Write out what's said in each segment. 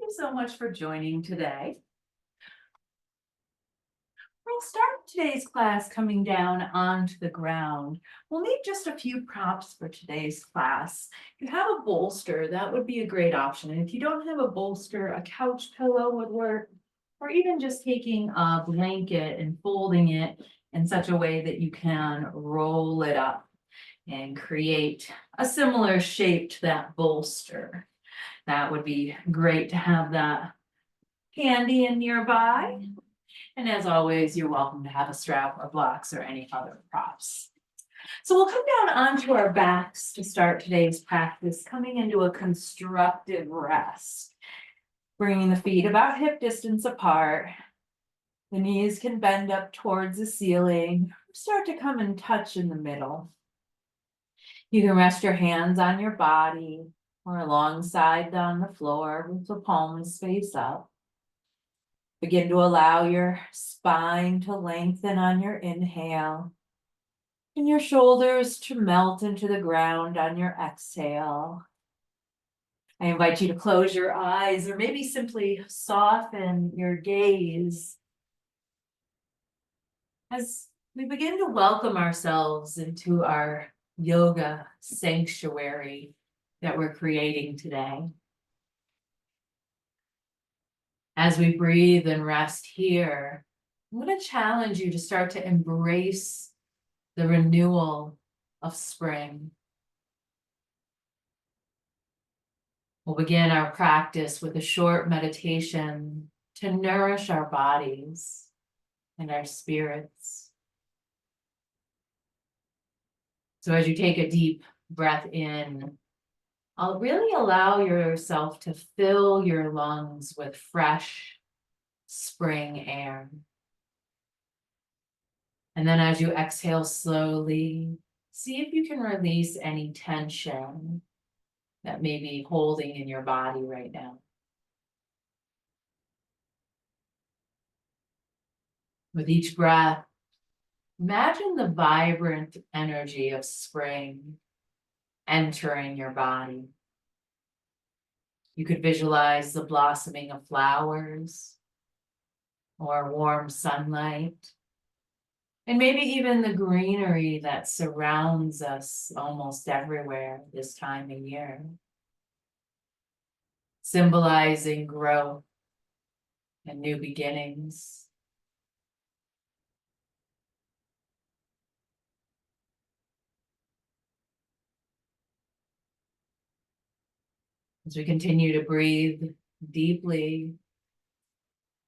you so much for joining today. We'll start today's class coming down onto the ground. We'll need just a few props for today's class. If you have a bolster, that would be a great option. And if you don't have a bolster, a couch pillow would work, or even just taking a blanket and folding it in such a way that you can roll it up and create a similar shape to that bolster. That would be great to have that handy and nearby. And as always, you're welcome to have a strap or blocks or any other props. So we'll come down onto our backs to start today's practice, coming into a constructive rest. Bringing the feet about hip distance apart. The knees can bend up towards the ceiling. Start to come and touch in the middle. You can rest your hands on your body or alongside on the floor with the palms face up. Begin to allow your spine to lengthen on your inhale and your shoulders to melt into the ground on your exhale. I invite you to close your eyes or maybe simply soften your gaze as we begin to welcome ourselves into our yoga sanctuary that we're creating today. As we breathe and rest here, I'm going to challenge you to start to embrace the renewal of spring. We'll begin our practice with a short meditation to nourish our bodies and our spirits. So as you take a deep breath in, I'll really allow yourself to fill your lungs with fresh spring air. And then as you exhale slowly, see if you can release any tension that may be holding in your body right now. With each breath, imagine the vibrant energy of spring entering your body. You could visualize the blossoming of flowers or warm sunlight, and maybe even the greenery that surrounds us almost everywhere this time of year, symbolizing growth and new beginnings. As we continue to breathe deeply,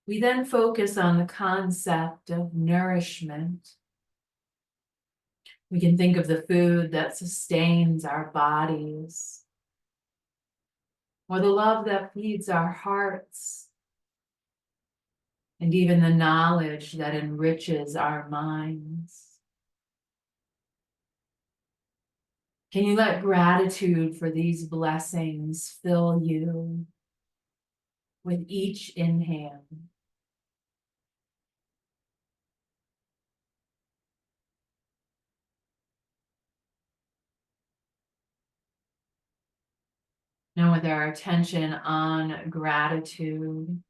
we then focus on the concept of nourishment. We can think of the food that sustains our bodies, or the love that feeds our hearts, and even the knowledge that enriches our minds. Can you let gratitude for these blessings fill you with each inhale? Now, with our attention on gratitude,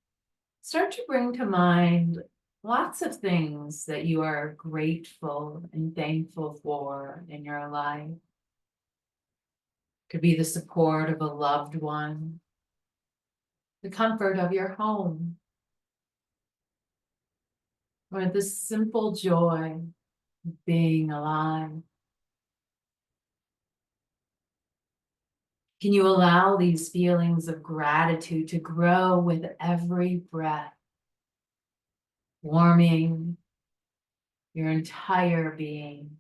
start to bring to mind lots of things that you are grateful and thankful for in your life. Could be the support of a loved one, the comfort of your home, or the simple joy of being alive. Can you allow these feelings of gratitude to grow with every breath, warming your entire being?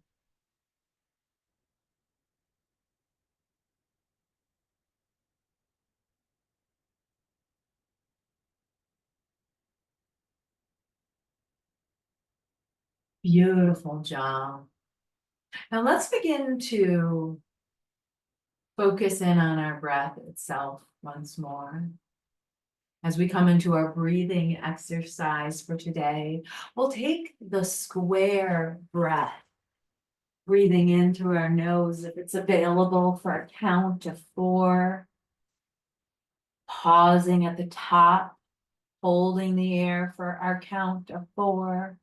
Beautiful job. Now let's begin to focus in on our breath itself once more. As we come into our breathing exercise for today, we'll take the square breath, breathing in through our nose if it's available for a count of 4. Pausing at the top, holding the air for our count of 4.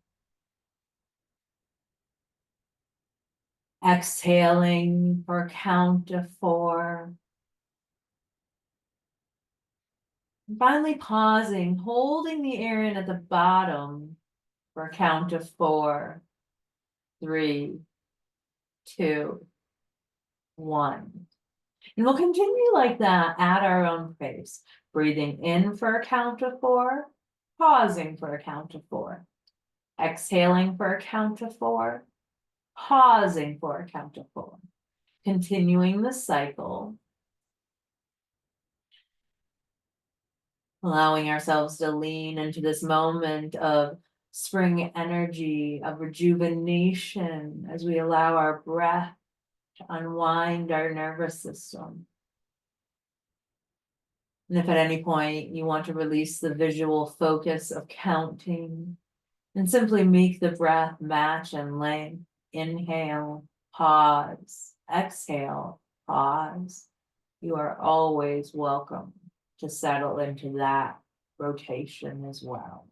Exhaling for a count of 4. And finally pausing, holding the air in at the bottom for a count of 4, 3, 2, 1. And we'll continue like that at our own pace. Breathing in for a count of 4, pausing for a count of 4. Exhaling for a count of 4, pausing for a count of 4. Continuing the cycle. Allowing ourselves to lean into this moment of spring energy, of rejuvenation, as we allow our breath to unwind our nervous system. And if at any point you want to release the visual focus of counting, and simply make the breath match and length. Inhale, pause, exhale, pause. You are always welcome to settle into that rotation as well.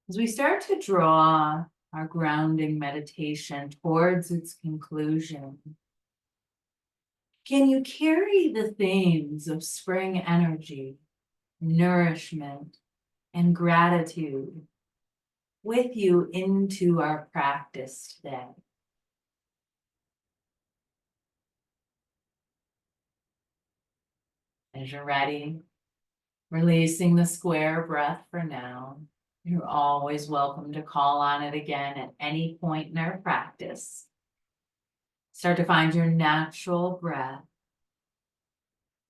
As we start to draw our grounding meditation towards its conclusion, can you carry the themes of spring energy, nourishment, and gratitude with you into our practice today? As you're ready, releasing the square breath for now. You're always welcome to call on it again at any point in our practice. Start to find your natural breath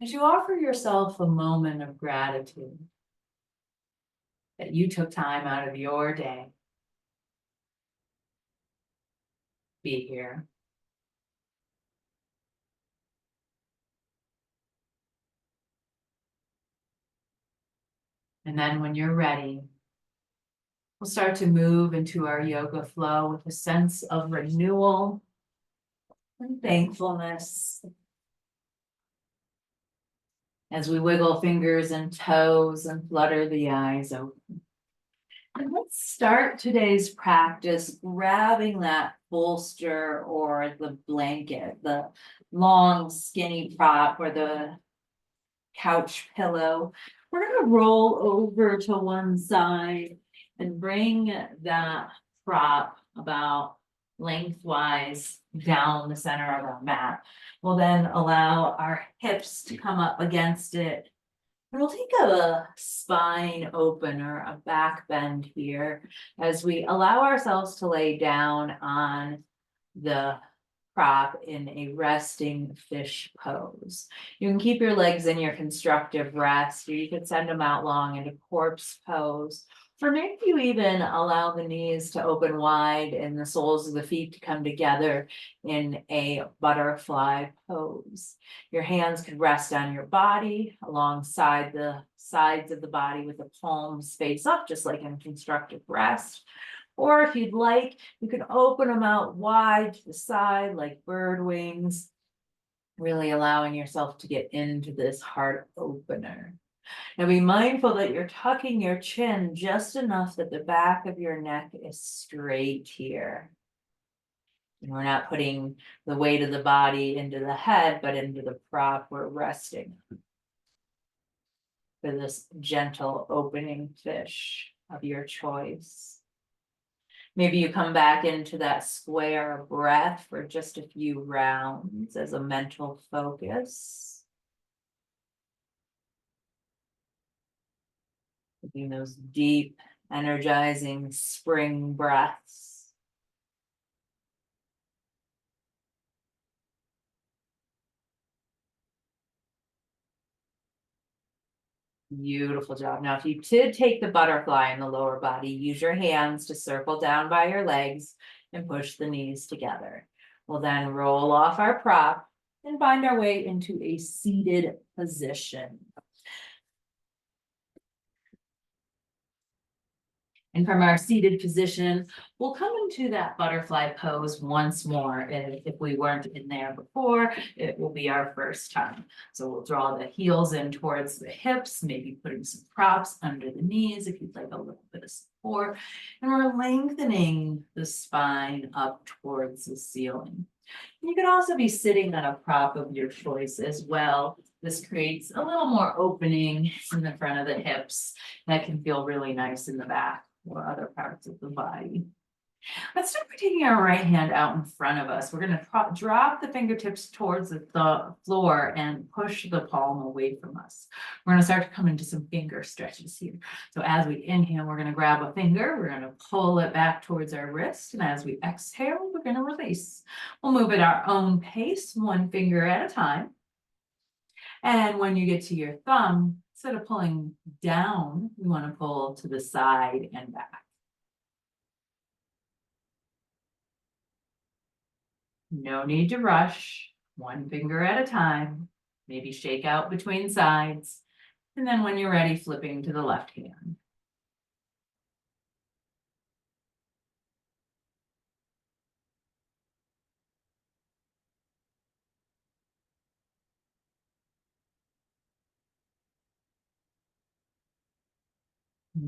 as you offer yourself a moment of gratitude that you took time out of your day. Be here. And then when you're ready, we'll start to move into our yoga flow with a sense of renewal and thankfulness. As we wiggle fingers and toes and flutter the eyes open. And let's start today's practice grabbing that bolster or the blanket, the long skinny prop or the couch pillow. We're going to roll over to one side and bring that prop about lengthwise down the center of our mat. We'll then allow our hips to come up against it. And we'll take a spine opener, a back bend here, as we allow ourselves to lay down on the prop in a resting fish pose. You can keep your legs in your constructive rest, or you could send them out long into corpse pose. Or maybe you even allow the knees to open wide and the soles of the feet to come together in a butterfly pose. Your hands could rest on your body alongside the sides of the body with the palms face up, just like in constructive rest. Or if you'd like, you can open them out wide to the side like bird wings, really allowing yourself to get into this heart opener. Now be mindful that you're tucking your chin just enough that the back of your neck is straight here. And we're not putting the weight of the body into the head, but into the prop we're resting for this gentle opening fish of your choice. Maybe you come back into that square breath for just a few rounds as a mental focus. Taking those deep, energizing spring breaths. Beautiful job. Now, if you did take the butterfly in the lower body, use your hands to circle down by your legs and push the knees together. We'll then roll off our prop and find our way into a seated position. And from our seated position, we'll come into that butterfly pose once more. And if we weren't in there before, it will be our first time. So we'll draw the heels in towards the hips, maybe putting some props under the knees if you'd like a little bit of support. And we're lengthening the spine up towards the ceiling. You can also be sitting on a prop of your choice as well. This creates a little more opening in the front of the hips. That can feel really nice in the back or other parts of the body. Let's start by taking our right hand out in front of us. We're going to drop the fingertips towards the floor and push the palm away from us. We're going to start to come into some finger stretches here. So as we inhale, we're going to grab a finger. We're going to pull it back towards our wrist. And as we exhale, we're going to release. We'll move at our own pace, one finger at a time. And when you get to your thumb, instead of pulling down, you want to pull to the side and back. No need to rush, one finger at a time, maybe shake out between sides. And then when you're ready, flipping to the left hand.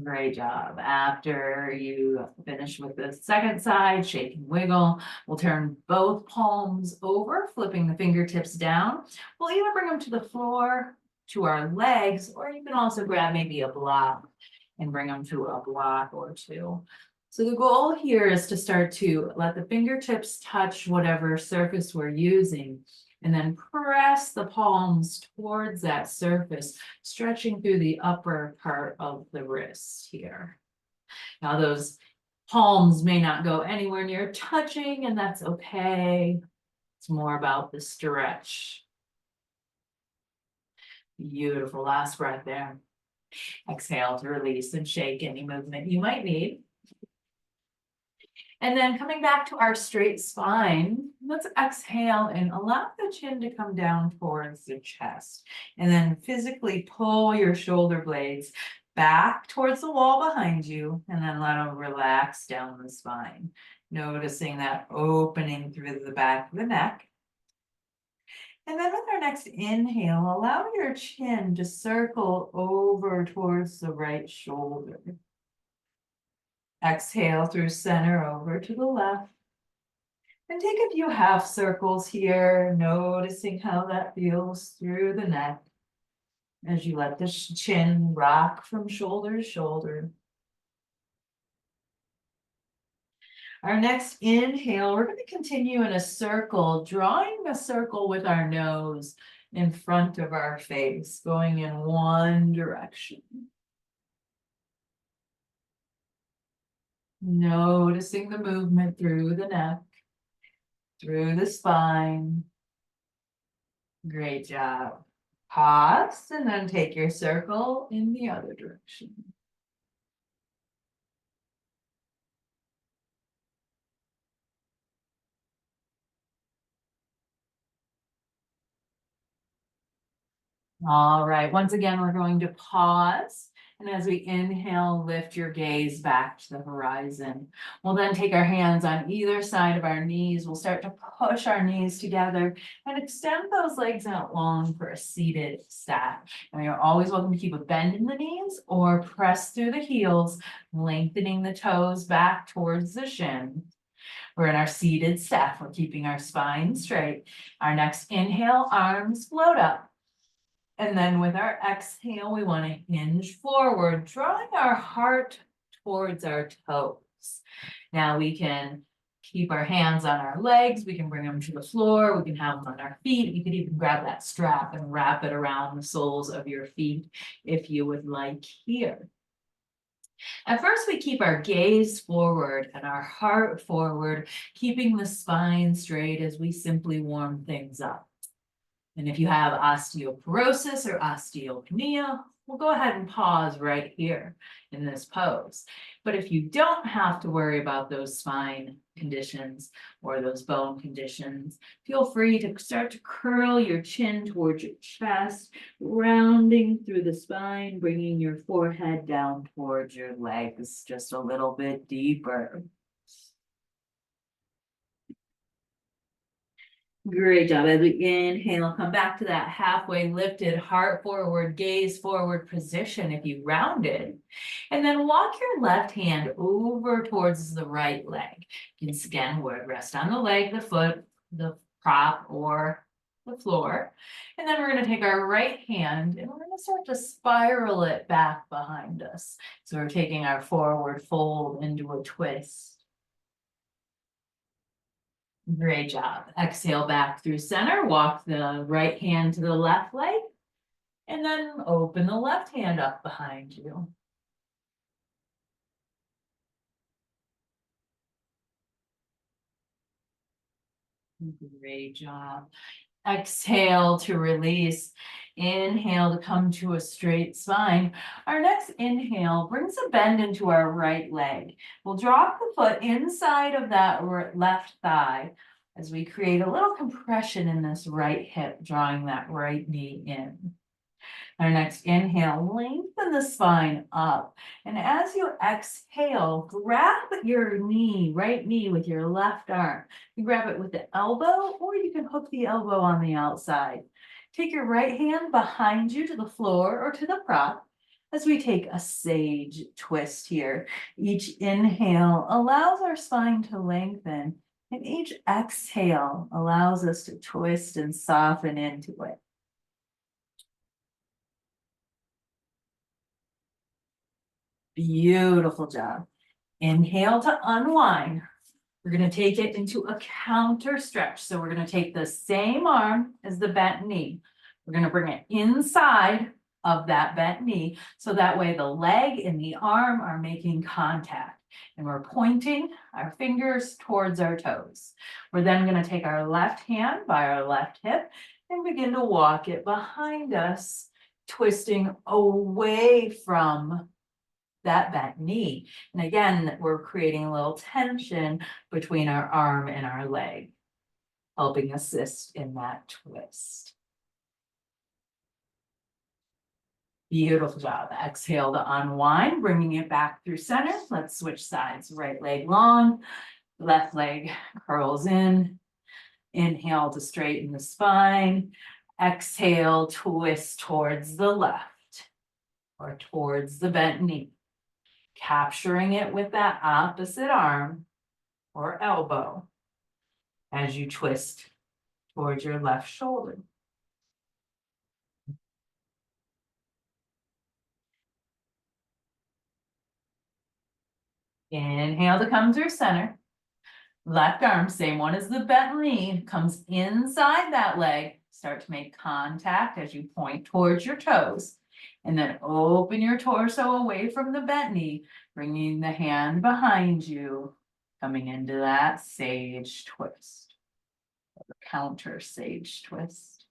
Great job. After you finish with the second side, shake and wiggle. We'll turn both palms over, flipping the fingertips down. We'll either bring them to the floor, to our legs, or you can also grab maybe a block and bring them to a block or two. So the goal here is to start to let the fingertips touch whatever surface we're using, and then press the palms towards that surface, stretching through the upper part of the wrist here. Now those palms may not go anywhere near touching, and that's okay. It's more about the stretch. Beautiful, last breath there. Exhale to release and shake any movement you might need. And then coming back to our straight spine, let's exhale and allow the chin to come down towards the chest. And then physically pull your shoulder blades back towards the wall behind you, and then let them relax down the spine. Noticing that opening through the back of the neck. And then with our next inhale, allow your chin to circle over towards the right shoulder. Exhale through center over to the left. And take a few half circles here, noticing how that feels through the neck as you let the chin rock from shoulder to shoulder. Our next inhale, we're going to continue in a circle, drawing a circle with our nose in front of our face, going in one direction. Noticing the movement through the neck, through the spine. Great job. Pause and then take your circle in the other direction. All right, once again, we're going to pause. And as we inhale, lift your gaze back to the horizon. We'll then take our hands on either side of our knees. We'll start to push our knees together and extend those legs out long for a seated stack. And you're always welcome to keep a bend in the knees or press through the heels, lengthening the toes back towards the shin. We're in our seated stack. We're keeping our spine straight. Our next inhale, arms float up. And then with our exhale, we want to hinge forward, drawing our heart towards our toes. Now we can keep our hands on our legs. We can bring them to the floor. We can have them on our feet. You could even grab that strap and wrap it around the soles of your feet if you would like here. At first, we keep our gaze forward and our heart forward, keeping the spine straight as we simply warm things up. And if you have osteoporosis or osteopenia, we'll go ahead and pause right here in this pose. But if you don't have to worry about those spine conditions or those bone conditions, feel free to start to curl your chin towards your chest, rounding through the spine, bringing your forehead down towards your legs just a little bit deeper. Great job. As we inhale, come back to that halfway lifted, heart forward, gaze forward position if you rounded. And then walk your left hand over towards the right leg. You can again rest on the leg, the foot, the prop, or the floor. And then we're going to take our right hand and we're going to start to spiral it back behind us. So we're taking our forward fold into a twist. Great job. Exhale back through center. Walk the right hand to the left leg. And then open the left hand up behind you. Great job. Exhale to release. Inhale to come to a straight spine. Our next inhale brings a bend into our right leg. We'll drop the foot inside of that left thigh as we create a little compression in this right hip, drawing that right knee in. Our next inhale, lengthen the spine up. And as you exhale, grab your knee, right knee with your left arm. You grab it with the elbow, or you can hook the elbow on the outside. Take your right hand behind you to the floor or to the prop as we take a sage twist here. Each inhale allows our spine to lengthen, and each exhale allows us to twist and soften into it. Beautiful job. Inhale to unwind. We're going to take it into a counter stretch. So we're going to take the same arm as the bent knee. We're going to bring it inside of that bent knee. So that way the leg and the arm are making contact. And we're pointing our fingers towards our toes. We're then going to take our left hand by our left hip and begin to walk it behind us, twisting away from that bent knee. And again, we're creating a little tension between our arm and our leg, helping assist in that twist. Beautiful job. Exhale to unwind, bringing it back through center. Let's switch sides. Right leg long, left leg curls in. Inhale to straighten the spine. Exhale, twist towards the left or towards the bent knee. Capturing it with that opposite arm or elbow as you twist towards your left shoulder. Inhale to come through center. Left arm, same one as the bent knee, comes inside that leg. Start to make contact as you point towards your toes. And then open your torso away from the bent knee, bringing the hand behind you, coming into that sage twist, or counter sage twist.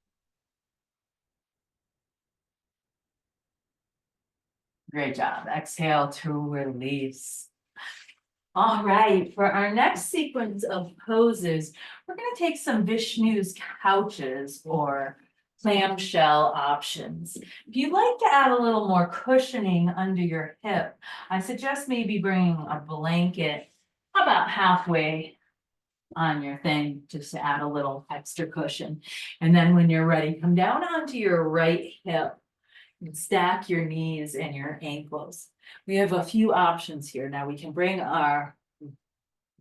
Great job. Exhale to release. All right, for our next sequence of poses, we're going to take some Vishnu's couches or clamshell options. If you'd like to add a little more cushioning under your hip, I suggest maybe bringing a blanket about halfway on your thing, just to add a little extra cushion. And then when you're ready, come down onto your right hip and stack your knees and your ankles. We have a few options here. Now we can bring our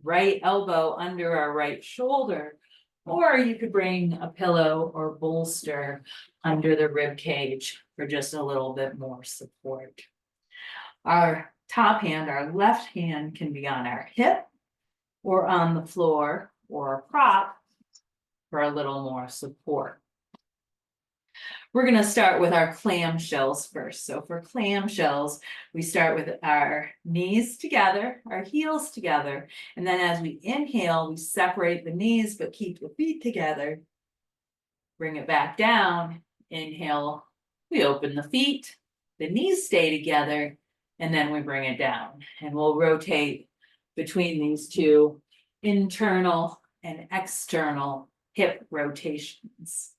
right elbow under our right shoulder, or you could bring a pillow or bolster under the rib cage for just a little bit more support. Our top hand, our left hand, can be on our hip or on the floor or a prop for a little more support. We're going to start with our clamshells first. So for clamshells, we start with our knees together, our heels together, and then as we inhale, we separate the knees but keep the feet together. Bring it back down. Inhale, we open the feet. the knees stay together, and then we bring it down. And we'll rotate between these two internal and external hip rotations.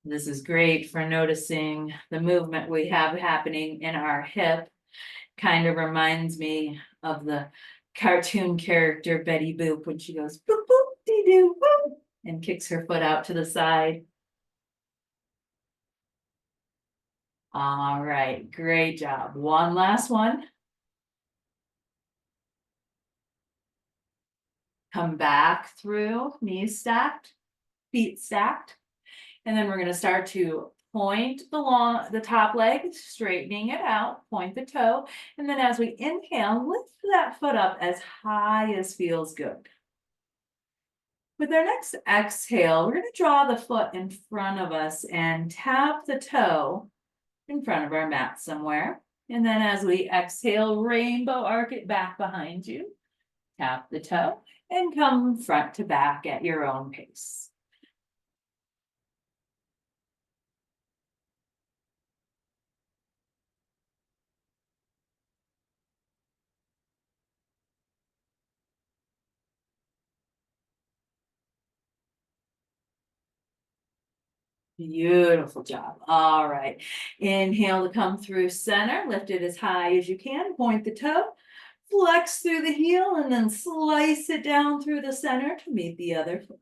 This is great for noticing the movement we have happening in our hip. Kind of reminds me of the cartoon character Betty Boop when she goes boop boop dee doo boop and kicks her foot out to the side. All right, great job. One last one. Come back through, knees stacked, feet stacked. And then we're going to start to point the top leg, straightening it out, point the toe. And then as we inhale, lift that foot up as high as feels good. With our next exhale, we're going to draw the foot in front of us and tap the toe in front of our mat somewhere. And then as we exhale, rainbow arc it back behind you. Tap the toe and come front to back at your own pace. Beautiful job. All right. Inhale to come through center. Lift it as high as you can. Point the toe. Flex through the heel and then slice it down through the center to meet the other foot.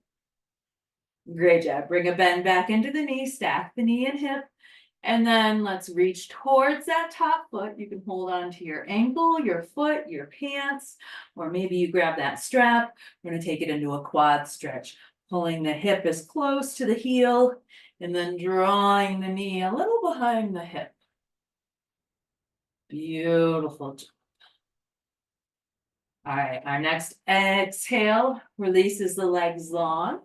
Great job. Bring a bend back into the knee. Stack the knee and hip. And then let's reach towards that top foot. You can hold on to your ankle, your foot, your pants, or maybe you grab that strap. We're going to take it into a quad stretch. Pulling the hip as close to the heel and then drawing the knee a little behind the hip. Beautiful job. All right, our next exhale releases the legs long.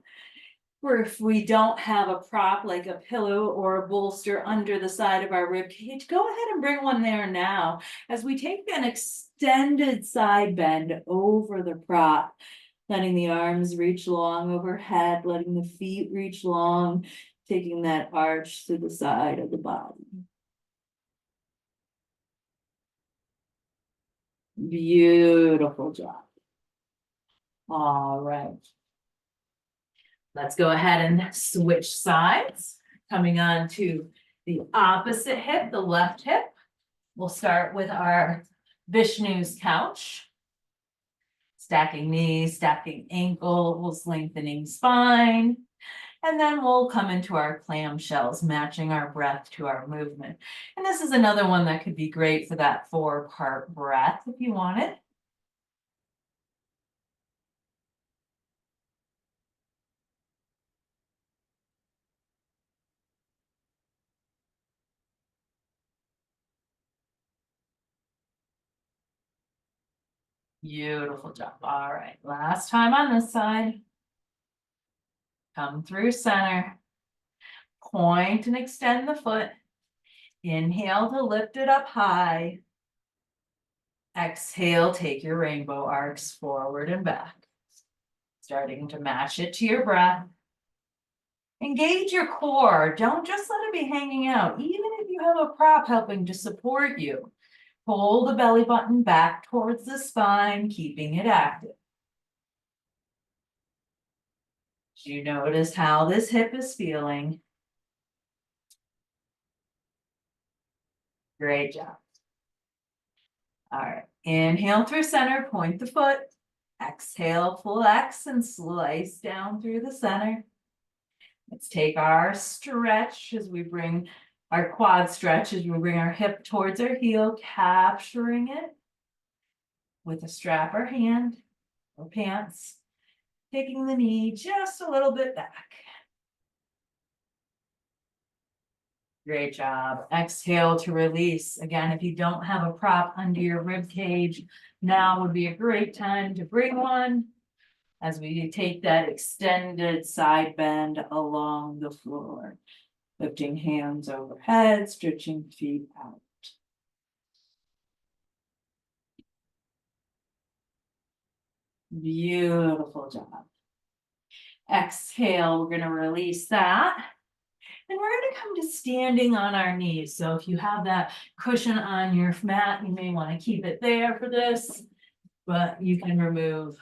Or if we don't have a prop like a pillow or a bolster under the side of our rib cage, go ahead and bring one there now as we take an extended side bend over the prop. Letting the arms reach long overhead, letting the feet reach long, taking that arch to the side of the body. Beautiful job. All right. Let's go ahead and switch sides. Coming on to the opposite hip, the left hip. We'll start with our Vishnu's couch. Stacking knees, stacking ankles, lengthening spine. And then we'll come into our clamshells, matching our breath to our movement. And this is another one that could be great for that 4-part breath if you want it. Beautiful job. All right, last time on this side. Come through center. Point and extend the foot. Inhale to lift it up high. Exhale, take your rainbow arcs forward and back. Starting to match it to your breath. Engage your core. Don't just let it be hanging out. Even if you have a prop helping to support you, pull the belly button back towards the spine, keeping it active. Do you notice how this hip is feeling? Great job. All right, inhale through center, point the foot. Exhale, flex and slice down through the center. Let's take our stretch as we bring our quad stretch as we bring our hip towards our heel, capturing it with a strap or hand or pants, taking the knee just a little bit back. Great job. Exhale to release. Again, if you don't have a prop under your rib cage, now would be a great time to bring one as we take that extended side bend along the floor. Lifting hands overhead, stretching feet out. Beautiful job. Exhale, we're gonna release that. And we're gonna come to standing on our knees. So if you have that cushion on your mat, you may wanna keep it there for this, but you can remove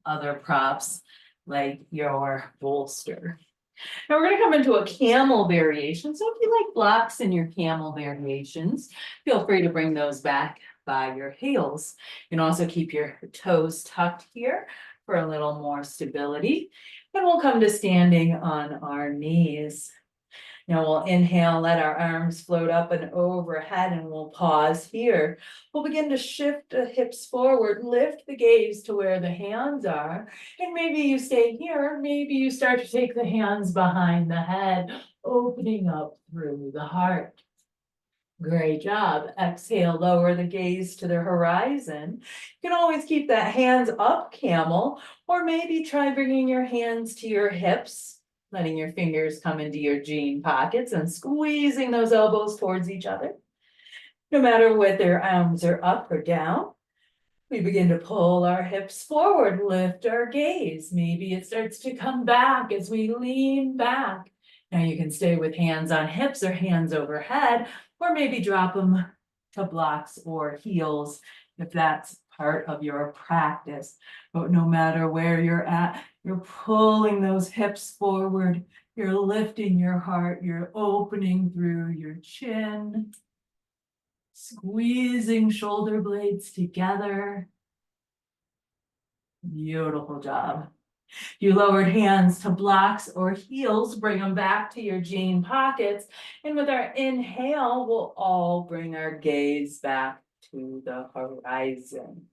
other props like your bolster. Now we're gonna come into a camel variation. So if you like blocks in your camel variations, feel free to bring those back by your heels. You can also keep your toes tucked here for a little more stability. And we'll come to standing on our knees. Now we'll inhale, let our arms float up and overhead, and we'll pause here. We'll begin to shift the hips forward, lift the gaze to where the hands are. And maybe you stay here, maybe you start to take the hands behind the head, opening up through the heart. Great job. Exhale, lower the gaze to the horizon. You can always keep that hands up, camel, or maybe try bringing your hands to your hips, letting your fingers come into your jean pockets and squeezing those elbows towards each other. No matter whether their arms are up or down, we begin to pull our hips forward, lift our gaze. Maybe it starts to come back as we lean back. Now you can stay with hands on hips or hands overhead, or maybe drop them to blocks or heels if that's part of your practice. But no matter where you're at, you're pulling those hips forward, you're lifting your heart, you're opening through your chin, squeezing shoulder blades together. Beautiful job. You lowered hands to blocks or heels, bring them back to your jean pockets. And with our inhale, we'll all bring our gaze back to the horizon.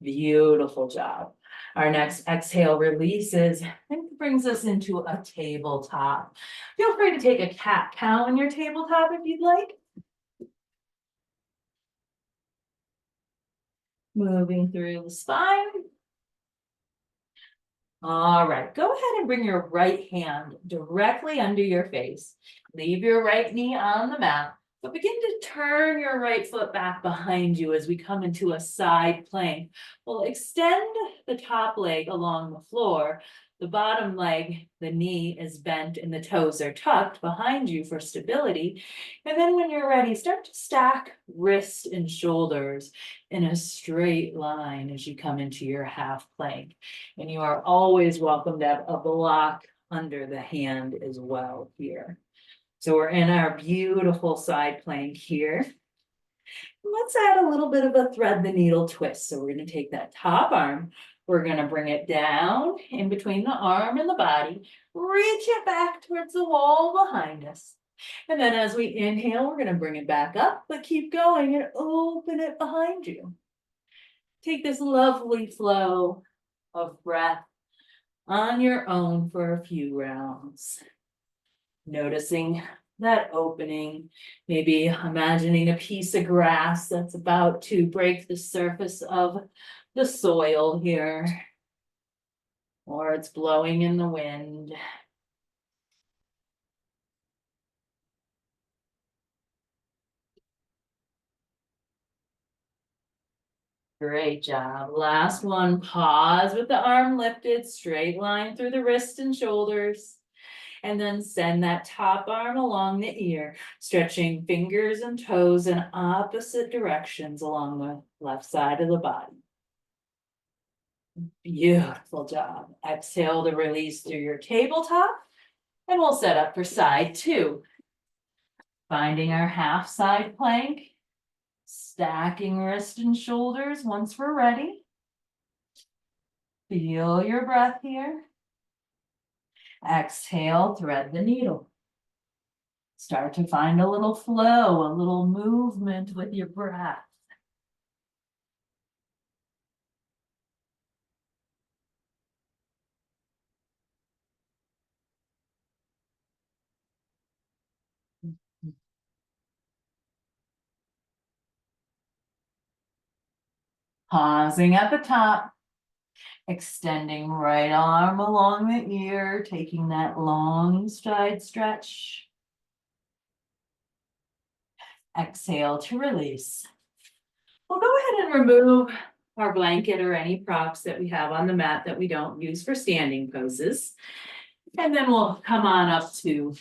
Beautiful job. Our next exhale releases and brings us into a tabletop. Feel free to take a cat-cow in your tabletop if you'd like. Moving through the spine. All right, go ahead and bring your right hand directly under your face. Leave your right knee on the mat, but begin to turn your right foot back behind you as we come into a side plank. We'll extend the top leg along the floor. The bottom leg, the knee is bent and the toes are tucked behind you for stability. And then when you're ready, start to stack wrist and shoulders in a straight line as you come into your half plank. And you are always welcome to have a block under the hand as well here. So we're in our beautiful side plank here. Let's add a little bit of a thread the needle twist. So we're going to take that top arm, we're going to bring it down in between the arm and the body, reach it back towards the wall behind us. And then as we inhale, we're going to bring it back up, but keep going and open it behind you. Take this lovely flow of breath on your own for a few rounds. Noticing that opening, maybe imagining a piece of grass that's about to break the surface of the soil here, or it's blowing in the wind. Great job. Last one, pause with the arm lifted, straight line through the wrist and shoulders. And then send that top arm along the ear, stretching fingers and toes in opposite directions along the left side of the body. Beautiful job. Exhale to release through your tabletop. And we'll set up for side two. Finding our half side plank. Stacking wrist and shoulders once we're ready. Feel your breath here. Exhale, thread the needle. Start to find a little flow, a little movement with your breath. Pausing at the top, extending right arm along the ear, taking that long side stretch. Exhale to release. We'll go ahead and remove our blanket or any props that we have on the mat that we don't use for standing poses. And then we'll come on up to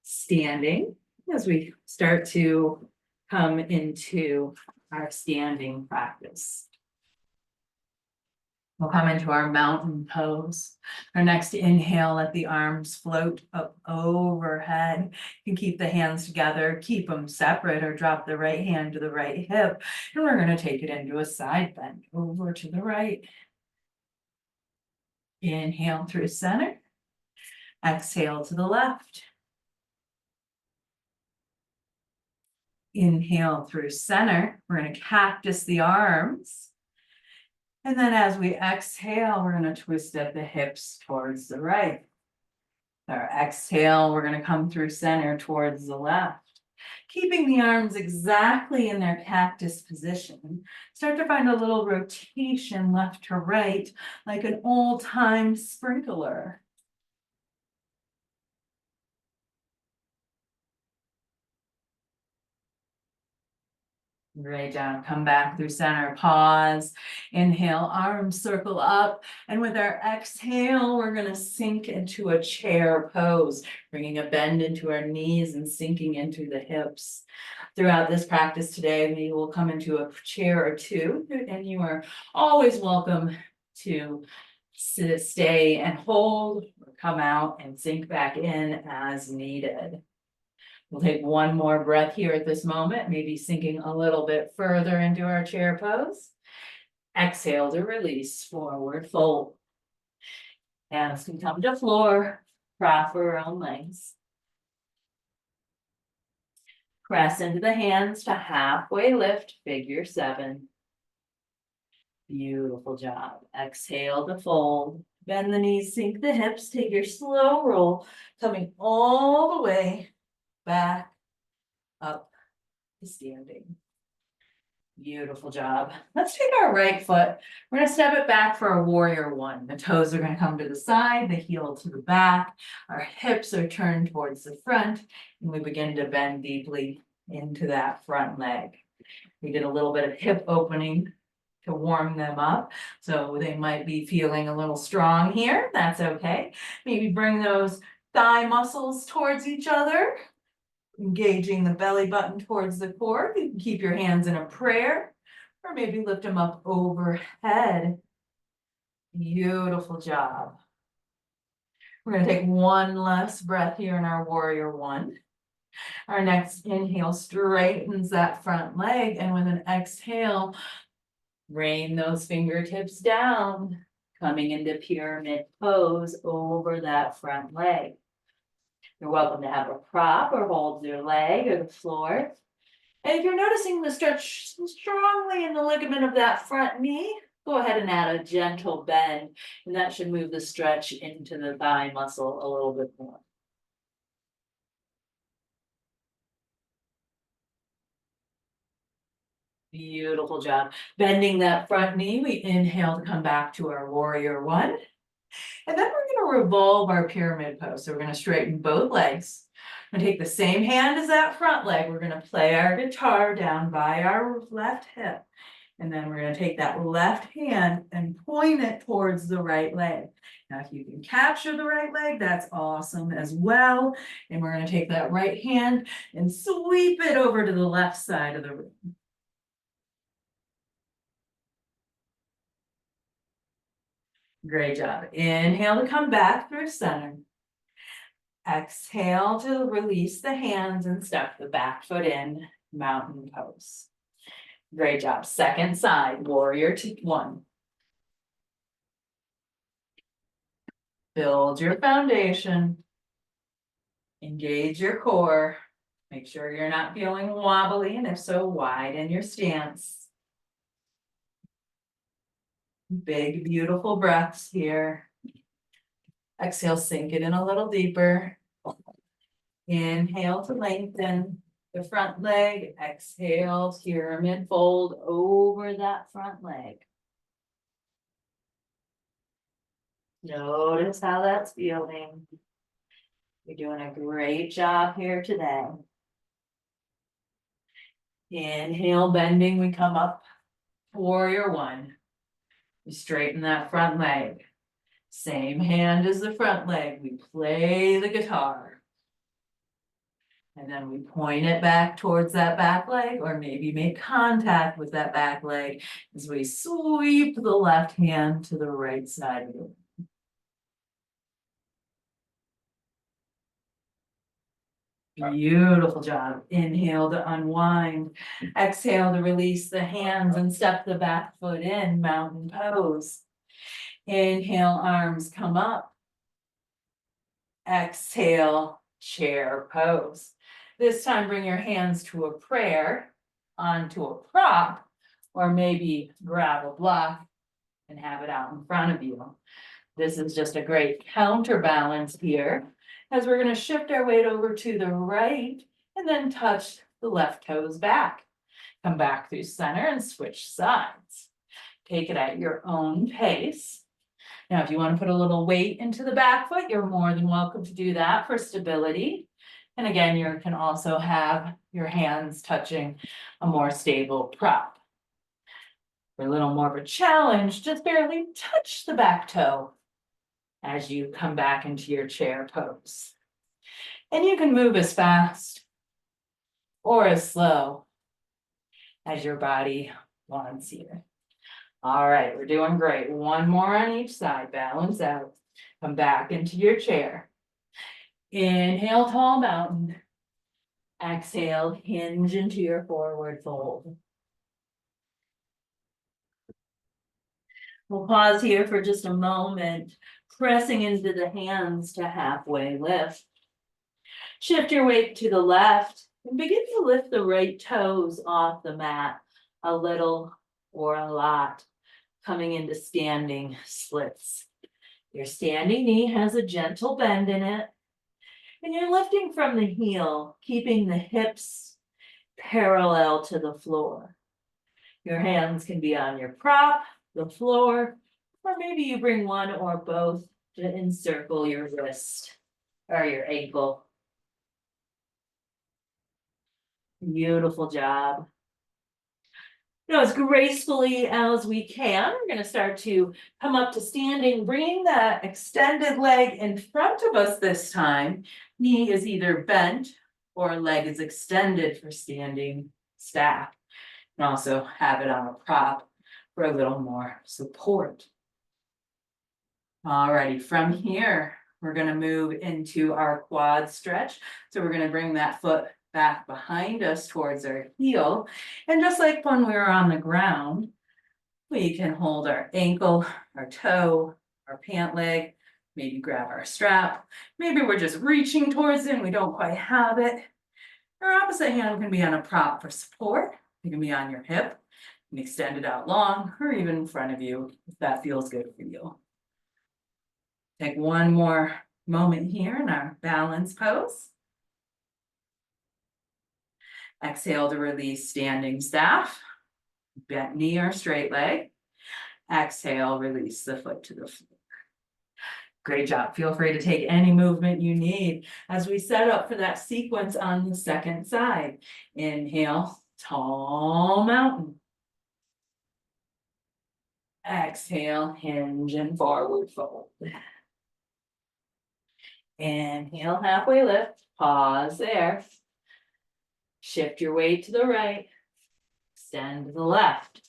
standing as we start to come into our standing practice. We'll come into our mountain pose. Our next inhale, let the arms float up overhead. You can keep the hands together, keep them separate, or drop the right hand to the right hip. And we're going to take it into a side bend over to the right. Inhale through center. Exhale to the left. Inhale through center. We're going to cactus the arms. And then as we exhale, we're going to twist at the hips towards the right. Our exhale, we're going to come through center towards the left. Keeping the arms exactly in their cactus position. Start to find a little rotation left to right, like an old-time sprinkler. Great job. Come back through center, pause, inhale, arms circle up. And with our exhale, we're going to sink into a chair pose, bringing a bend into our knees and sinking into the hips. Throughout this practice today, we will come into a chair or two, and you are always welcome to stay and hold, or come out and sink back in as needed. We'll take one more breath here at this moment, maybe sinking a little bit further into our chair pose. Exhale to release, forward fold. Hands can come to floor, wrap around legs. Press into the hands to halfway lift, figure 7. Beautiful job. Exhale to fold. Bend the knees, sink the hips, take your slow roll, coming all the way back up to standing. Beautiful job. Let's take our right foot. We're going to step it back for a warrior 1. The toes are going to come to the side, the heel to the back. Our hips are turned towards the front, and we begin to bend deeply into that front leg. We did a little bit of hip opening to warm them up, so they might be feeling a little strong here. That's okay. Maybe bring those thigh muscles towards each other, engaging the belly button towards the core. You can keep your hands in a prayer, or maybe lift them up overhead. Beautiful job. We're going to take one last breath here in our warrior 1. Our next inhale straightens that front leg, and with an exhale, rain those fingertips down, coming into pyramid pose over that front leg. You're welcome to have a prop or hold your leg or the floor. And if you're noticing the stretch strongly in the ligament of that front knee, go ahead and add a gentle bend, and that should move the stretch into the thigh muscle a little bit more. Beautiful job. Bending that front knee, we inhale to come back to our warrior 1. And then we're going to revolve our pyramid pose. So we're going to straighten both legs. We're going to take the same hand as that front leg. We're going to play our guitar down by our left hip. And then we're going to take that left hand and point it towards the right leg. Now, if you can capture the right leg, that's awesome as well. And we're going to take that right hand and sweep it over to the left side of the room. Great job. Inhale to come back through center. Exhale to release the hands and step the back foot in, mountain pose. Great job. Second side, warrior 1. Build your foundation. Engage your core. Make sure you're not feeling wobbly, and if so, widen your stance. Big, beautiful breaths here. Exhale, sink it in a little deeper. Inhale to lengthen the front leg. Exhale, pyramid fold over that front leg. Notice how that's feeling. You're doing a great job here today. Inhale, bending, we come up, warrior 1. We straighten that front leg. Same hand as the front leg, we play the guitar. And then we point it back towards that back leg, or maybe make contact with that back leg as we sweep the left hand to the right side of it. Beautiful job. Inhale to unwind. Exhale to release the hands and step the back foot in, mountain pose. Inhale, arms come up. Exhale, chair pose. This time, bring your hands to a prayer, onto a prop, or maybe grab a block and have it out in front of you. This is just a great counterbalance here, as we're going to shift our weight over to the right and then touch the left toes back. Come back through center and switch sides. Take it at your own pace. Now, if you want to put a little weight into the back foot, you're more than welcome to do that for stability. And again, you can also have your hands touching a more stable prop. For a little more of a challenge, just barely touch the back toe as you come back into your chair pose. And you can move as fast or as slow as your body wants here. All right, we're doing great. One more on each side, balance out. Come back into your chair. Inhale, tall mountain. Exhale, hinge into your forward fold. We'll pause here for just a moment, pressing into the hands to halfway lift. Shift your weight to the left and begin to lift the right toes off the mat, a little or a lot, coming into standing splits. Your standing knee has a gentle bend in it, and you're lifting from the heel, keeping the hips parallel to the floor. Your hands can be on your prop, the floor, or maybe you bring one or both to encircle your wrist or your ankle. Beautiful job. Now, as gracefully as we can, we're going to start to come up to standing, bringing that extended leg in front of us this time. Knee is either bent or leg is extended for standing staff. And also have it on a prop for a little more support. Alrighty, from here, we're going to move into our quad stretch. So we're going to bring that foot back behind us towards our heel. And just like when we were on the ground, we can hold our ankle, our toe, our pant leg, maybe grab our strap. Maybe we're just reaching towards it and we don't quite have it. Our opposite hand can be on a prop for support. It can be on your hip and extend it out long, or even in front of you if that feels good for you. Take one more moment here in our balance pose. Exhale to release standing staff, bent knee or straight leg. Exhale, release the foot to the floor. Great job. Feel free to take any movement you need as we set up for that sequence on the second side. Inhale, tall mountain. Exhale, hinge and forward fold. Inhale, halfway lift. Pause there. Shift your weight to the right. Extend to the left.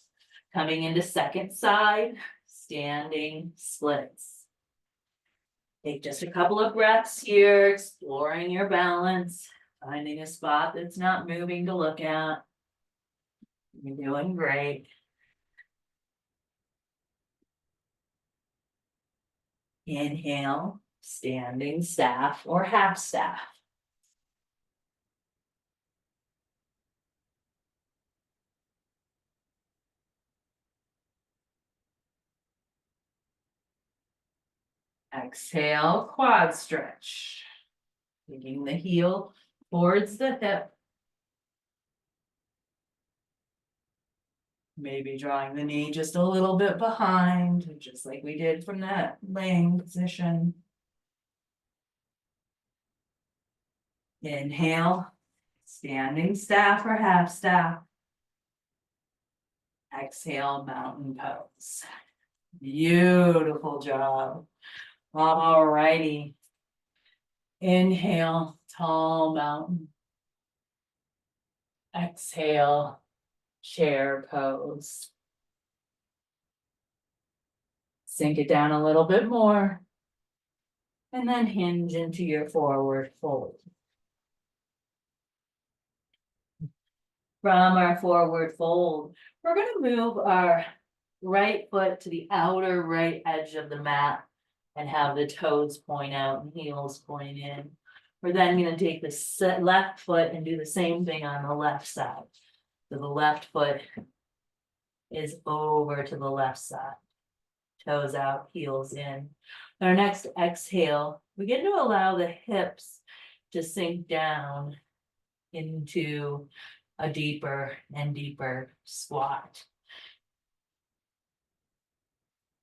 Coming into second side, standing splits. Take just a couple of breaths here, exploring your balance, finding a spot that's not moving to look at. You're doing great. Inhale, standing staff or half staff. Exhale, quad stretch. Taking the heel towards the hip. Maybe drawing the knee just a little bit behind, just like we did from that laying position. Inhale, standing staff or half staff. Exhale, mountain pose. Beautiful job. Alrighty. Inhale, tall mountain. Exhale, chair pose. Sink it down a little bit more. And then hinge into your forward fold. From our forward fold, we're going to move our right foot to the outer right edge of the mat and have the toes point out and heels point in. We're then going to take the left foot and do the same thing on the left side. So the left foot is over to the left side. Toes out, heels in. Our next exhale, we get to allow the hips to sink down into a deeper and deeper squat.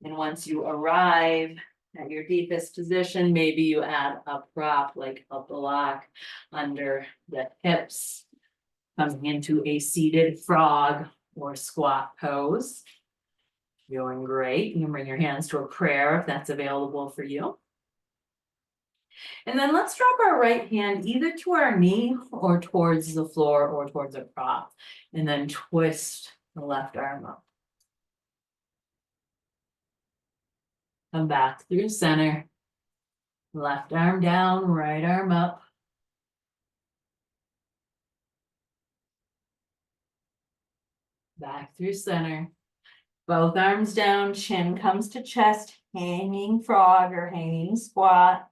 And once you arrive at your deepest position, maybe you add a prop like a block under the hips, coming into a seated frog or squat pose. Doing great. You can bring your hands to a prayer if that's available for you. And then let's drop our right hand either to our knee or towards the floor or towards a prop. And then twist the left arm up. Come back through center. Left arm down, right arm up. Back through center. Both arms down, chin comes to chest, hanging frog or hanging squat.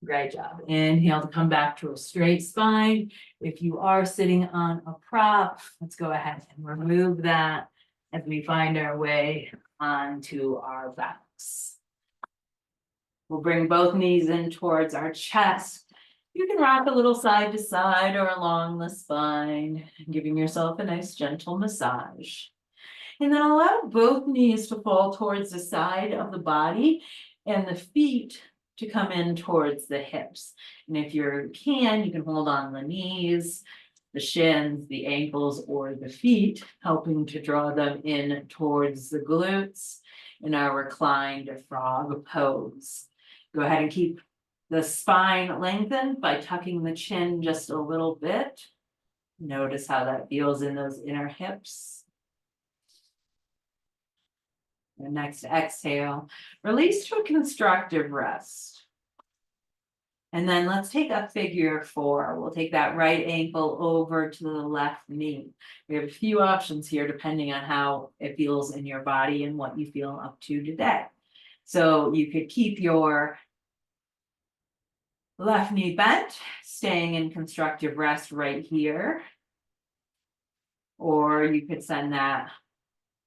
Great job. Inhale to come back to a straight spine. If you are sitting on a prop, let's go ahead and remove that as we find our way onto our backs. We'll bring both knees in towards our chest. You can rock a little side to side or along the spine, giving yourself a nice gentle massage. And then allow both knees to fall towards the side of the body and the feet to come in towards the hips. And if you can hold on the knees, the shins, the ankles, or the feet, helping to draw them in towards the glutes in our reclined frog pose. Go ahead and keep the spine lengthened by tucking the chin just a little bit. Notice how that feels in those inner hips. And next exhale, release to a constructive rest. And then let's take a figure four. We'll take that right ankle over to the left knee. We have a few options here depending on how it feels in your body and what you feel up to today. So you could keep your left knee bent, staying in constructive rest right here. Or you could send that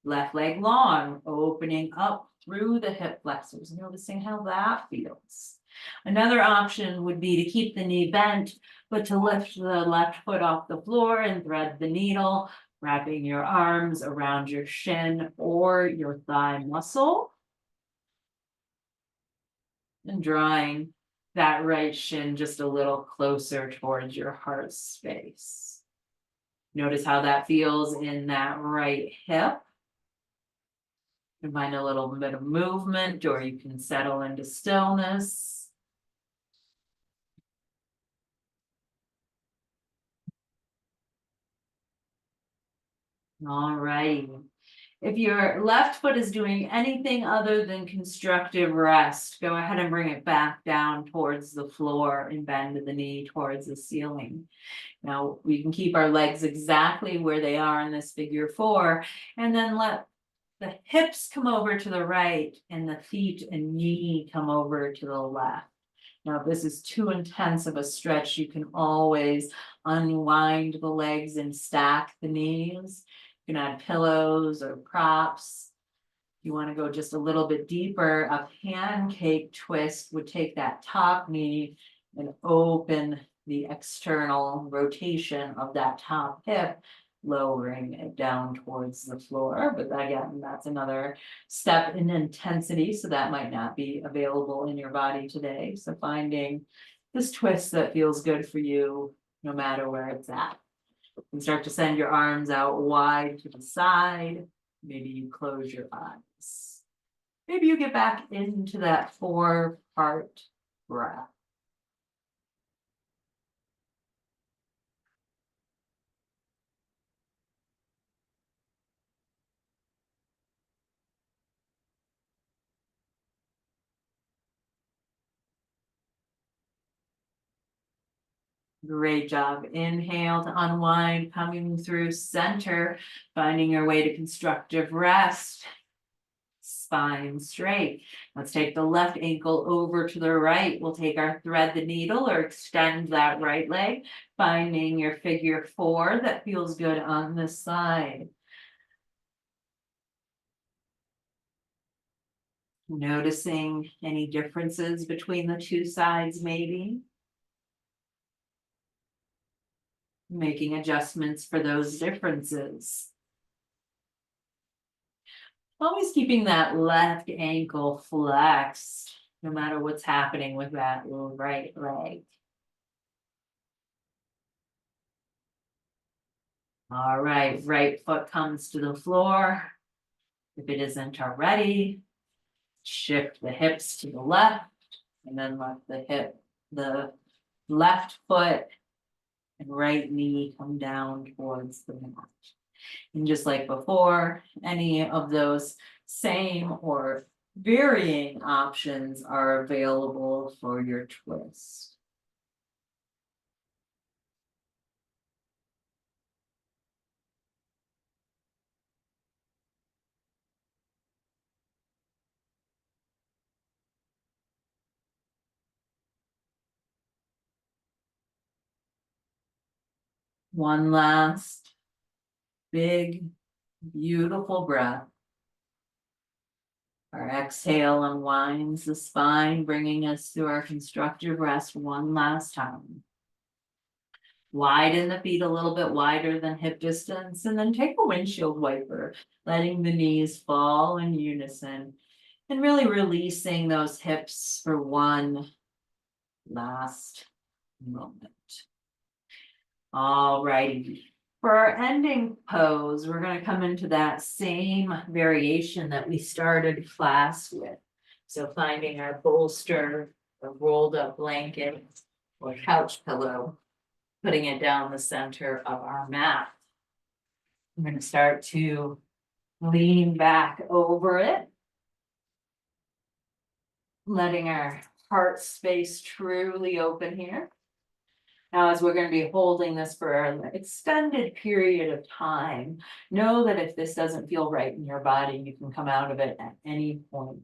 left leg long, opening up through the hip flexors, noticing how that feels. Another option would be to keep the knee bent, but to lift the left foot off the floor and thread the needle, wrapping your arms around your shin or your thigh muscle. And drawing that right shin just a little closer towards your heart space. Notice how that feels in that right hip. You can find a little bit of movement, or you can settle into stillness. All right. If your left foot is doing anything other than constructive rest, go ahead and bring it back down towards the floor and bend the knee towards the ceiling. Now we can keep our legs exactly where they are in this figure four, and then let the hips come over to the right and the feet and knee come over to the left. Now, if this is too intense of a stretch, you can always unwind the legs and stack the knees. You can add pillows or props. If you want to go just a little bit deeper, a pancake twist would take that top knee and open the external rotation of that top hip, lowering it down towards the floor. But again, that's another step in intensity, so that might not be available in your body today. So finding this twist that feels good for you, no matter where it's at. And start to send your arms out wide to the side. Maybe you close your eyes. Maybe you get back into that 4-part breath. Great job. Inhale to unwind, coming through center, finding your way to constructive rest. Spine straight. Let's take the left ankle over to the right. We'll take our thread the needle or extend that right leg, finding your figure 4 that feels good on this side. Noticing any differences between the two sides, maybe. Making adjustments for those differences. Always keeping that left ankle flexed, no matter what's happening with that right leg. All right, right foot comes to the floor. If it isn't already, shift the hips to the left, and then let the left foot and right knee come down towards the mat. And just like before, any of those same or varying options are available for your twist. One last big, beautiful breath. Our exhale unwinds the spine, bringing us to our constructive rest one last time. Widen the feet a little bit wider than hip distance, and then take a windshield wiper, letting the knees fall in unison, and really releasing those hips for one last moment. All righty. For our ending pose, we're going to come into that same variation that we started class with. So finding our bolster, a rolled up blanket, or couch pillow, putting it down the center of our mat. I'm going to start to lean back over it, letting our heart space truly open here. Now, as we're going to be holding this for an extended period of time, know that if this doesn't feel right in your body, you can come out of it at any point.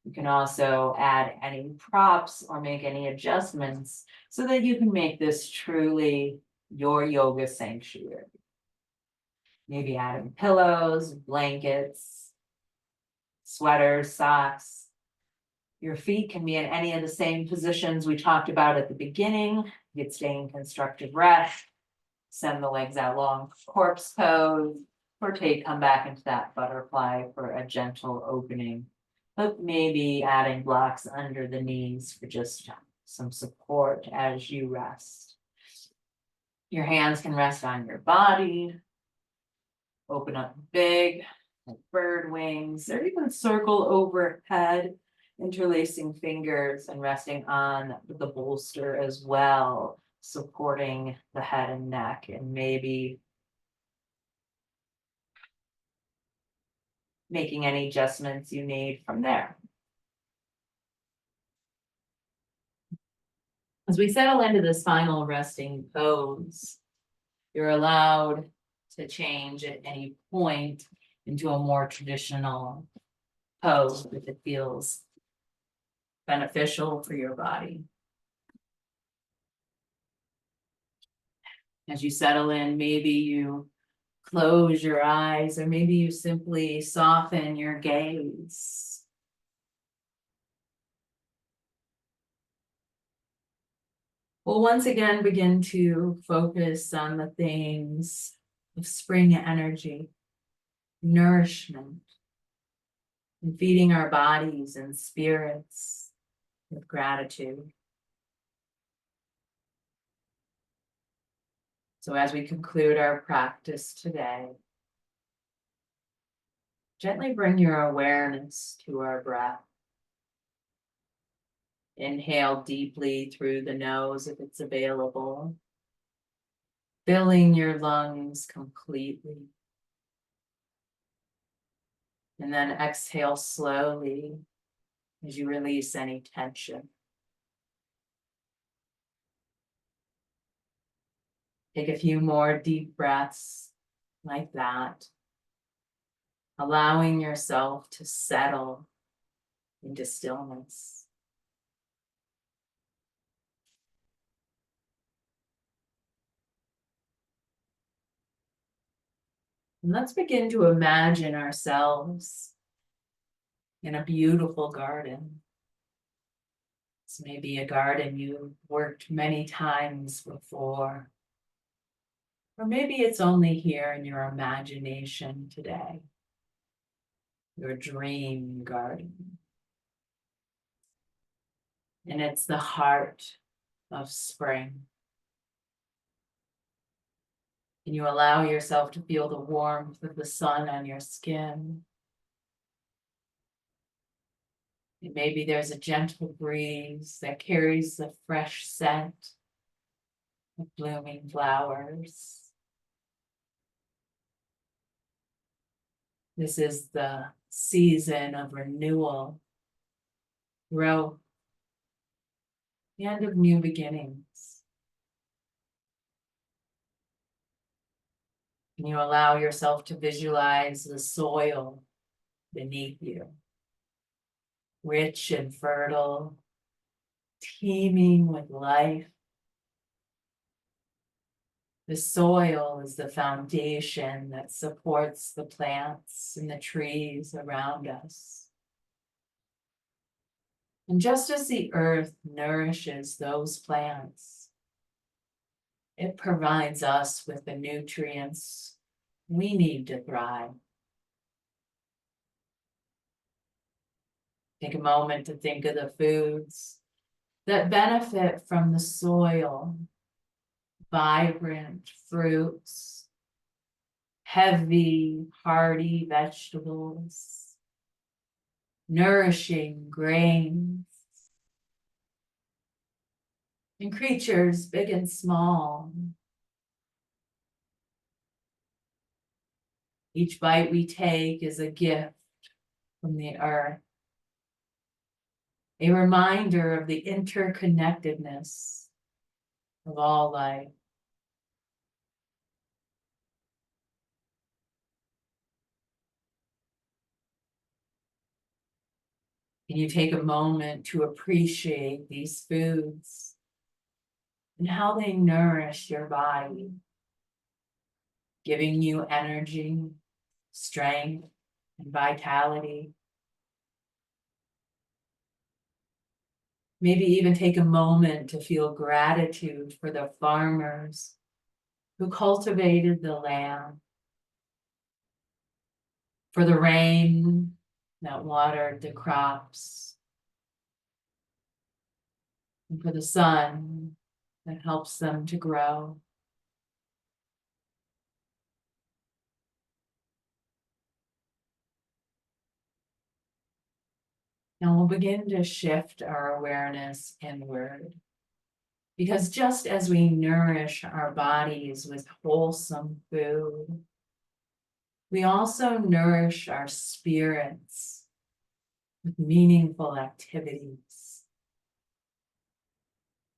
You can also add any props or make any adjustments so that you can make this truly your yoga sanctuary. Maybe adding pillows, blankets, sweaters, socks. Your feet can be in any of the same positions we talked about at the beginning. You could stay in constructive rest, send the legs out long, corpse pose, or come back into that butterfly for a gentle opening. But maybe adding blocks under the knees for just some support as you rest. Your hands can rest on your body. Open up big, like bird wings, or even circle overhead, interlacing fingers and resting on the bolster as well, supporting the head and neck, and maybe making any adjustments you need from there. As we settle into this final resting pose, you're allowed to change at any point into a more traditional pose if it feels beneficial for your body. As you settle in, maybe you close your eyes, or maybe you simply soften your gaze. We'll once again begin to focus on the things of spring energy, nourishment, and feeding our bodies and spirits with gratitude. So as we conclude our practice today, gently bring your awareness to our breath. Inhale deeply through the nose if it's available, filling your lungs completely. And then exhale slowly as you release any tension. Take a few more deep breaths like that, allowing yourself to settle into stillness. And let's begin to imagine ourselves in a beautiful garden. This may be a garden you've worked many times before, or maybe it's only here in your imagination today, your dream garden. And it's the heart of spring. And you allow yourself to feel the warmth of the sun on your skin. And maybe there's a gentle breeze that carries the fresh scent of blooming flowers. This is the season of renewal, growth, and of new beginnings. And you allow yourself to visualize the soil beneath you, rich and fertile, teeming with life. The soil is the foundation that supports the plants and the trees around us. And just as the earth nourishes those plants, it provides us with the nutrients we need to thrive. Take a moment to think of the foods that benefit from the soil. Vibrant fruits, heavy, hearty vegetables, nourishing grains, and creatures big and small. Each bite we take is a gift from the earth, a reminder of the interconnectedness of all life. Can you take a moment to appreciate these foods and how they nourish your body, giving you energy, strength, and vitality? Maybe even take a moment to feel gratitude for the farmers who cultivated the land, for the rain that watered the crops, and for the sun that helps them to grow. Now we'll begin to shift our awareness inward, because just as we nourish our bodies with wholesome food, we also nourish our spirits with meaningful activities.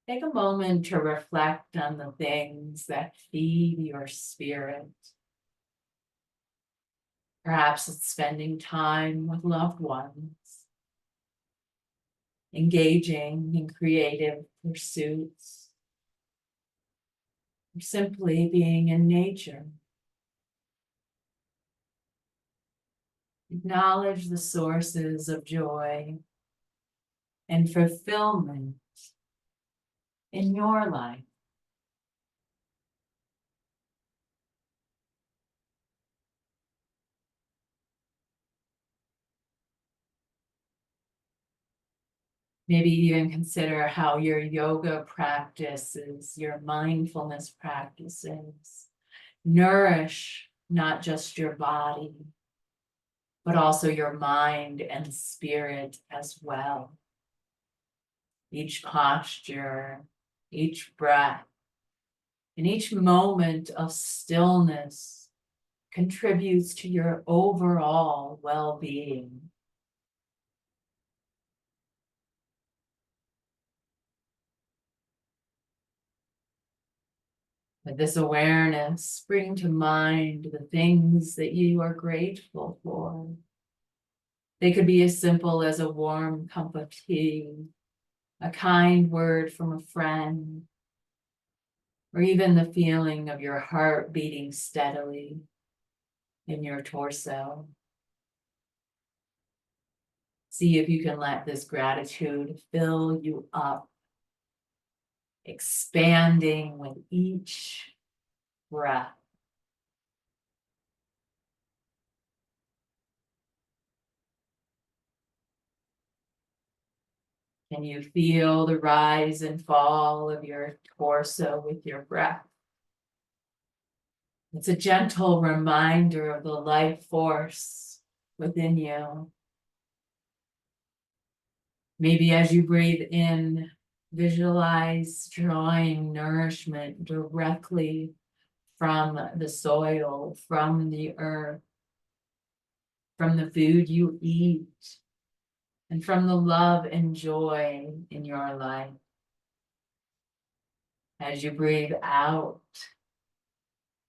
Take a moment to reflect on the things that feed your spirit. Perhaps it's spending time with loved ones, engaging in creative pursuits, or simply being in nature. Acknowledge the sources of joy and fulfillment in your life. Maybe even consider how your yoga practices, your mindfulness practices nourish not just your body, but also your mind and spirit as well. Each posture, each breath, and each moment of stillness contributes to your overall well-being. With this awareness, bring to mind the things that you are grateful for. They could be as simple as a warm cup of tea, a kind word from a friend, or even the feeling of your heart beating steadily in your torso. See if you can let this gratitude fill you up, expanding with each breath. Can you feel the rise and fall of your torso with your breath? It's a gentle reminder of the life force within you. Maybe as you breathe in, visualize drawing nourishment directly from the soil, from the earth, from the food you eat, and from the love and joy in your life. As you breathe out,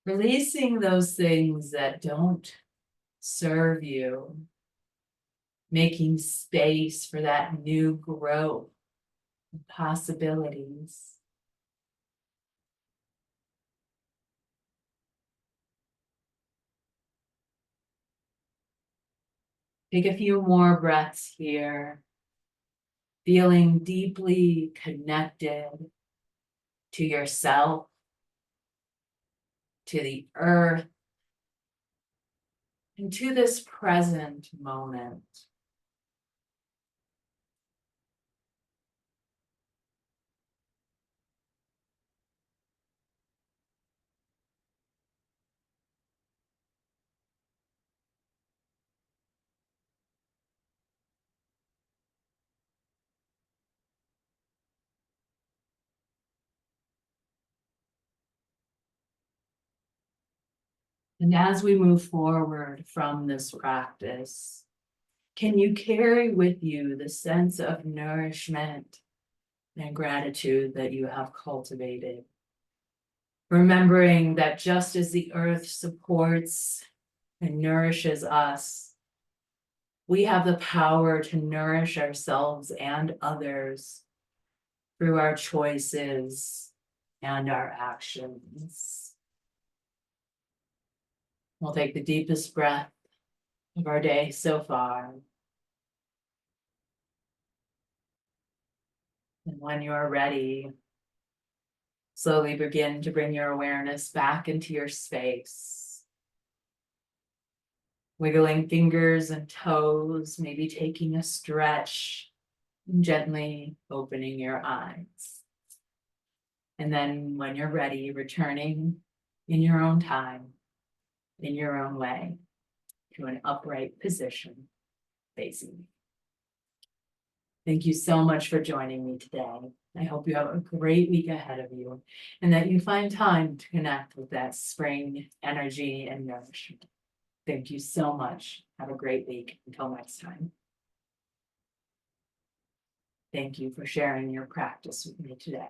releasing those things that don't serve you, making space for that new growth and possibilities. Take a few more breaths here, feeling deeply connected to yourself, to the earth, and to this present moment. And as we move forward from this practice, can you carry with you the sense of nourishment and gratitude that you have cultivated? Remembering that just as the earth supports and nourishes us, we have the power to nourish ourselves and others through our choices and our actions. We'll take the deepest breath of our day so far. And when you are ready, slowly begin to bring your awareness back into your space. Wiggling fingers and toes, maybe taking a stretch, and gently opening your eyes. And then when you're ready, returning in your own time, in your own way, to an upright position facing me. Thank you so much for joining me today. I hope you have a great week ahead of you and that you find time to connect with that spring energy and nourishment. Thank you so much. Have a great week. Until next time. Thank you for sharing your practice with me today.